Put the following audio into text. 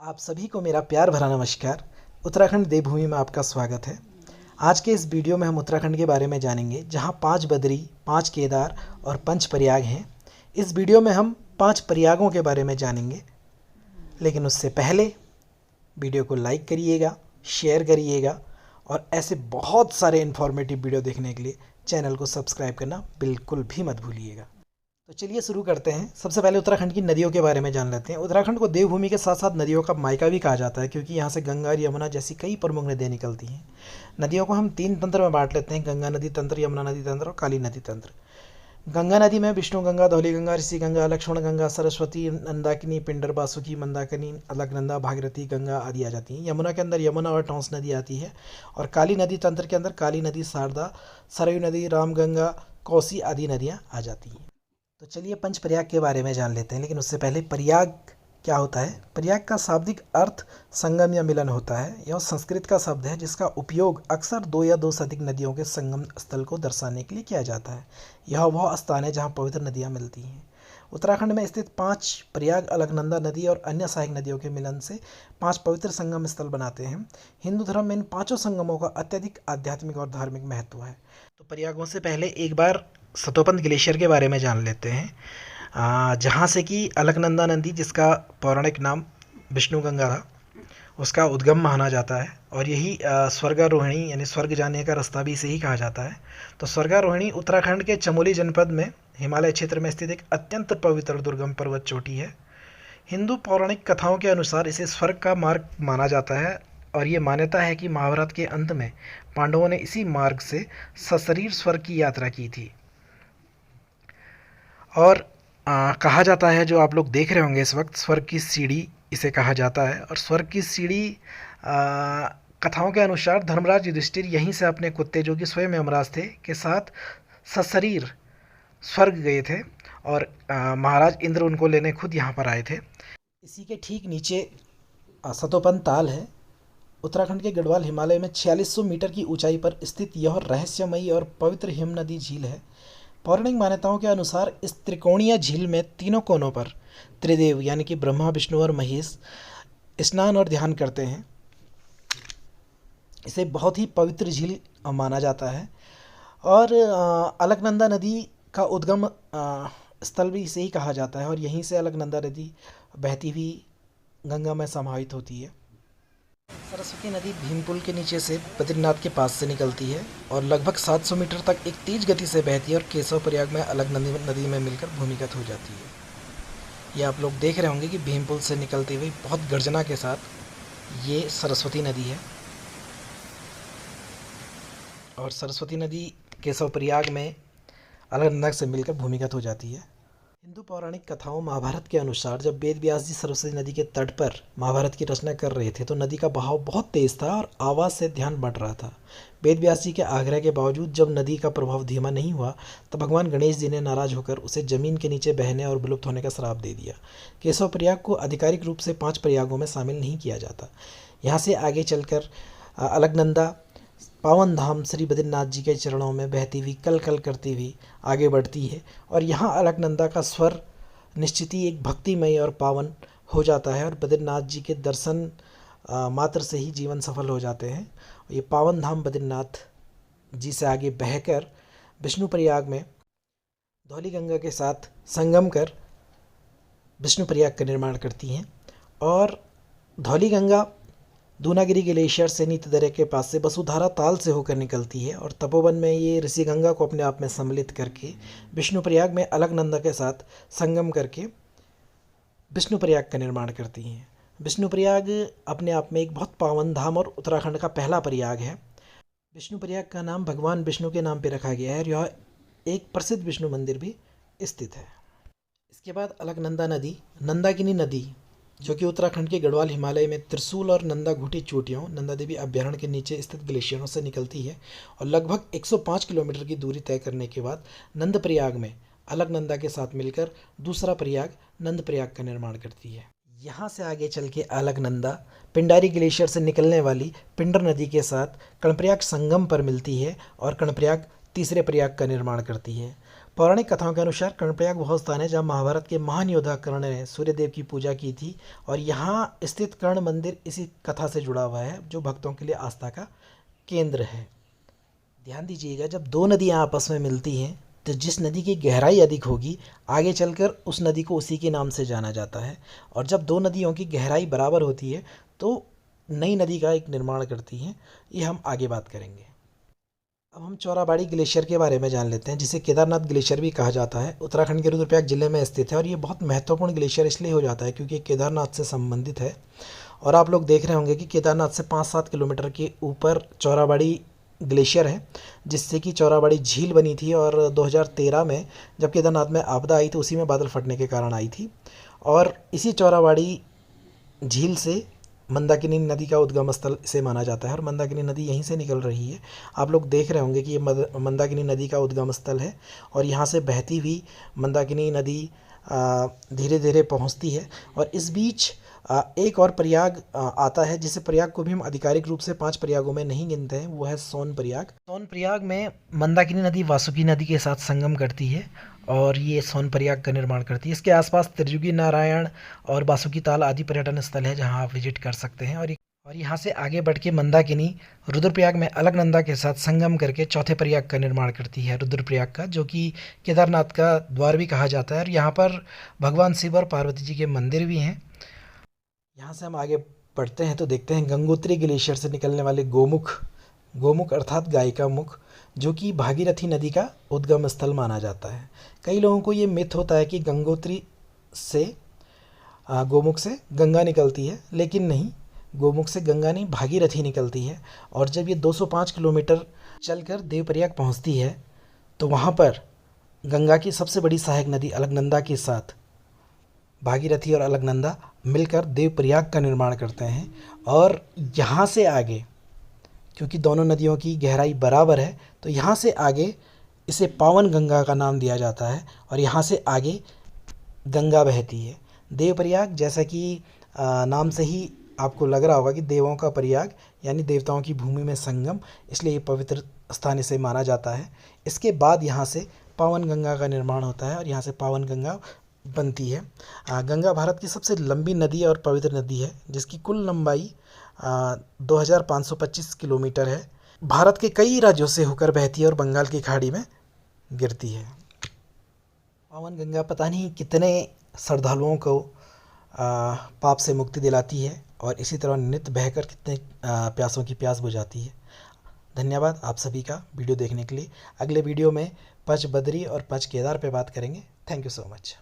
आप सभी को मेरा प्यार भरा नमस्कार। उत्तराखंड देवभूमि में आपका स्वागत है। आज के इस वीडियो में हम उत्तराखंड के बारे में जानेंगे, जहां 5 बद्री, 5 केदार और 5 प्रयाग हैं। इस वीडियो में हम 5 प्रयागों के बारे में जानेंगे, लेकिन उससे पहले वीडियो को लाइक करिएगा, शेयर करिएगा और ऐसे बहुत सारे इन्फॉर्मेटिव वीडियो देखने के लिए चैनल को सब्सक्राइब करना बिल्कुल भी मत भूलिएगा। तो चलिए शुरू करते हैं। सबसे पहले उत्तराखंड की नदियों के बारे में जान लेते हैं। उत्तराखंड को देवभूमि के साथ साथ नदियों का मायका भी कहा जाता है, क्योंकि यहाँ से गंगा और यमुना जैसी कई प्रमुख नदियाँ निकलती हैं। नदियों को हम 3 तंत्र में बांट लेते हैं: गंगा नदी तंत्र, यमुना नदी तंत्र और काली नदी तंत्र। गंगा नदी में विष्णु गंगा, धौली गंगा, ऋषि गंगा, लक्ष्मण गंगा, सरस्वती, मंदाकिनी, पिंडर, बासुकी, मंदाकिनी, अलकनंदा, भागीरथी गंगा आदि आ जाती हैं। यमुना के अंदर यमुना और टॉन्स नदी आती है। और काली नदी तंत्र के अंदर काली नदी, शारदा, सरयू नदी, रामगंगा, कोसी आदि नदियाँ आ जाती हैं। तो चलिए पंच प्रयाग के बारे में जान लेते हैं, लेकिन उससे पहले प्रयाग क्या होता है। प्रयाग का शाब्दिक अर्थ संगम या मिलन होता है। यह संस्कृत का शब्द है जिसका उपयोग अक्सर 2 या 2 से अधिक नदियों के संगम स्थल को दर्शाने के लिए किया जाता है। यह वह स्थान है जहाँ पवित्र नदियाँ मिलती हैं। उत्तराखंड में स्थित 5 प्रयाग अलकनंदा नदी और अन्य सहायक नदियों के मिलन से 5 पवित्र संगम स्थल बनाते हैं। हिंदू धर्म में इन 5 संगमों का अत्यधिक आध्यात्मिक और धार्मिक महत्व है। तो प्रयागों से पहले एक बार सतोपंथ ग्लेशियर के बारे में जान लेते हैं। जहाँ से कि अलकनंदा नदी, जिसका पौराणिक नाम विष्णु गंगा था, उसका उद्गम माना जाता है। और यही स्वर्गारोहिणी यानी स्वर्ग जाने का रास्ता भी इसे ही कहा जाता है। तो स्वर्गारोहिणी उत्तराखंड के चमोली जनपद में हिमालय क्षेत्र में स्थित एक अत्यंत पवित्र दुर्गम पर्वत चोटी है। हिंदू पौराणिक कथाओं के अनुसार इसे स्वर्ग का मार्ग माना जाता है और ये मान्यता है कि महाभारत के अंत में पांडवों ने इसी मार्ग से सशरीर स्वर्ग की यात्रा की थी। और कहा जाता है, जो आप लोग देख रहे होंगे इस वक्त, स्वर्ग की सीढ़ी इसे कहा जाता है। और स्वर्ग की सीढ़ी कथाओं के अनुसार धर्मराज युधिष्ठिर यहीं से अपने कुत्ते, जो कि स्वयं यमराज थे, के साथ सशरीर स्वर्ग गए थे। और महाराज इंद्र उनको लेने खुद यहाँ पर आए थे। इसी के ठीक नीचे सतोपंथ ताल है। उत्तराखंड के गढ़वाल हिमालय में 4600 मीटर की ऊंचाई पर स्थित यह रहस्यमयी और पवित्र हिम नदी झील है। पौराणिक मान्यताओं के अनुसार इस त्रिकोणीय झील में तीनों कोनों पर त्रिदेव यानी कि ब्रह्मा, विष्णु और महेश स्नान और ध्यान करते हैं। इसे बहुत ही पवित्र झील माना जाता है। और अलकनंदा नदी का उद्गम स्थल भी इसे ही कहा जाता है। और यहीं से अलकनंदा नदी बहती हुई गंगा में समाहित होती है। सरस्वती नदी भीमपुल के नीचे से बद्रीनाथ के पास से निकलती है और लगभग 700 मीटर तक एक तेज गति से बहती है और केशव प्रयाग में अलग नदी में मिलकर भूमिगत हो जाती है। ये आप लोग देख रहे होंगे कि भीमपुल से निकलती हुई बहुत गर्जना के साथ ये सरस्वती नदी है। और सरस्वती नदी केशव प्रयाग में अलकनंदा से मिलकर भूमिगत हो जाती है। हिंदू पौराणिक कथाओं महाभारत के अनुसार जब वेद व्यास जी सरस्वती नदी के तट पर महाभारत की रचना कर रहे थे, तो नदी का बहाव बहुत तेज था और आवाज़ से ध्यान बढ़ रहा था। वेद व्यास जी के आग्रह के बावजूद जब नदी का प्रभाव धीमा नहीं हुआ, तो भगवान गणेश जी ने नाराज होकर उसे जमीन के नीचे बहने और विलुप्त होने का श्राप दे दिया। केशव प्रयाग को आधिकारिक रूप से 5 प्रयागों में शामिल नहीं किया जाता। यहाँ से आगे चलकर अलकनंदा पावन धाम श्री बद्रीनाथ जी के चरणों में बहती हुई कल कल करती हुई आगे बढ़ती है। और यहाँ अलकनंदा का स्वर निश्चित ही एक भक्तिमय और पावन हो जाता है और बद्रीनाथ जी के दर्शन मात्र से ही जीवन सफल हो जाते हैं। ये पावन धाम बद्रीनाथ जी से आगे बहकर विष्णु प्रयाग में धौली गंगा के साथ संगम कर विष्णु प्रयाग का निर्माण करती हैं। और धौली गंगा दूनागिरी ग्लेशियर से नीति दर्रे के पास से वसुधारा ताल से होकर निकलती है और तपोवन में ये ऋषि गंगा को अपने आप में सम्मिलित करके विष्णु प्रयाग में अलकनंदा के साथ संगम करके विष्णु प्रयाग का निर्माण करती हैं। विष्णु प्रयाग अपने आप में एक बहुत पावन धाम और उत्तराखंड का पहला प्रयाग है। विष्णु प्रयाग का नाम भगवान विष्णु के नाम पर रखा गया है और यह एक प्रसिद्ध विष्णु मंदिर भी स्थित है। इसके बाद अलकनंदा नदी, मंदाकिनी नदी, जो कि उत्तराखंड के गढ़वाल हिमालय में त्रिशूल और नंदा घूटी चोटियों नंदा देवी अभ्यारण्य के नीचे स्थित ग्लेशियरों से निकलती है। और लगभग 105 किलोमीटर की दूरी तय करने के बाद नंद प्रयाग में अलकनंदा के साथ मिलकर दूसरा प्रयाग नंद प्रयाग का निर्माण करती है। यहाँ से आगे चल के अलकनंदा पिंडारी ग्लेशियर से निकलने वाली पिंडर नदी के साथ कर्णप्रयाग संगम पर मिलती है और कर्णप्रयाग तीसरे प्रयाग का निर्माण करती है। पौराणिक कथाओं के अनुसार कर्णप्रयाग वह स्थान है जहाँ महाभारत के महान योद्धा कर्ण ने सूर्यदेव की पूजा की थी और यहाँ स्थित कर्ण मंदिर इसी कथा से जुड़ा हुआ है जो भक्तों के लिए आस्था का केंद्र है। ध्यान दीजिएगा, जब दो नदियाँ आपस में मिलती हैं तो जिस नदी की गहराई अधिक होगी आगे चलकर उस नदी को उसी के नाम से जाना जाता है, और जब दो नदियों की गहराई बराबर होती है तो नई नदी का एक निर्माण करती हैं। ये हम आगे बात करेंगे। अब हम चौराबाड़ी ग्लेशियर के बारे में जान लेते हैं, जिसे केदारनाथ ग्लेशियर भी कहा जाता है। उत्तराखंड के रुद्रप्रयाग जिले में स्थित है और ये बहुत महत्वपूर्ण ग्लेशियर इसलिए हो जाता है क्योंकि ये केदारनाथ से संबंधित है। और आप लोग देख रहे होंगे कि केदारनाथ से 5-7 किलोमीटर के ऊपर चौराबाड़ी ग्लेशियर है, जिससे कि चौराबाड़ी झील बनी थी और 2013 में जब केदारनाथ में आपदा आई तो उसी में बादल फटने के कारण आई थी। और इसी चौराबाड़ी झील से मंदाकिनी नदी का उद्गम स्थल इसे माना जाता है और मंदाकिनी नदी यहीं से निकल रही है। आप लोग देख रहे होंगे कि ये मंदाकिनी नदी का उद्गम स्थल है और यहाँ से बहती हुई मंदाकिनी नदी धीरे धीरे पहुँचती है। और इस बीच एक और प्रयाग आता है, जिसे प्रयाग को भी हम आधिकारिक रूप से 5 प्रयागों में नहीं गिनते हैं, वो है सोनप्रयाग। सोनप्रयाग में मंदाकिनी नदी वासुकी नदी के साथ संगम करती है और ये सोनप्रयाग का निर्माण करती है। इसके आसपास त्रिजुगी नारायण और बासुकी ताल आदि पर्यटन स्थल है जहां आप विजिट कर सकते हैं। और यहाँ से आगे बढ़ के मंदाकिनी रुद्रप्रयाग में अलकनंदा के साथ संगम करके चौथे प्रयाग का निर्माण करती है, रुद्रप्रयाग का, जो कि केदारनाथ का द्वार भी कहा जाता है। और यहाँ पर भगवान शिव और पार्वती जी के मंदिर भी हैं। यहाँ से हम आगे बढ़ते हैं तो देखते हैं गंगोत्री ग्लेशियर से निकलने वाले गोमुख अर्थात गाय का मुख, जो कि भागीरथी नदी का उद्गम स्थल माना जाता है। कई लोगों को ये मिथ होता है कि गंगोत्री से गोमुख से गंगा निकलती है, लेकिन नहीं, गोमुख से गंगा नहीं, भागीरथी निकलती है। और जब ये 205 किलोमीटर चलकर देवप्रयाग पहुँचती है तो वहाँ पर गंगा की सबसे बड़ी सहायक नदी अलकनंदा के साथ भागीरथी और अलकनंदा मिलकर देवप्रयाग का निर्माण करते हैं। और यहाँ से आगे, क्योंकि दोनों नदियों की गहराई बराबर है, तो यहाँ से आगे इसे पावन गंगा का नाम दिया जाता है और यहाँ से आगे गंगा बहती है। देवप्रयाग, जैसा कि नाम से ही आपको लग रहा होगा कि देवों का प्रयाग यानी देवताओं की भूमि में संगम, इसलिए ये पवित्र स्थान इसे माना जाता है। इसके बाद यहाँ से पावन गंगा का निर्माण होता है और यहाँ से पावन गंगा बनती है। गंगा भारत की सबसे लंबी नदी और पवित्र नदी है, जिसकी कुल लंबाई 2525 किलोमीटर है। भारत के कई राज्यों से होकर बहती है और बंगाल की खाड़ी में गिरती है। पावन गंगा पता नहीं कितने श्रद्धालुओं को पाप से मुक्ति दिलाती है और इसी तरह नित्य बहकर कितने प्यासों की प्यास बुझाती है। धन्यवाद आप सभी का वीडियो देखने के लिए। अगले वीडियो में पंच बद्री और पंच केदार पे बात करेंगे। Thank you so much.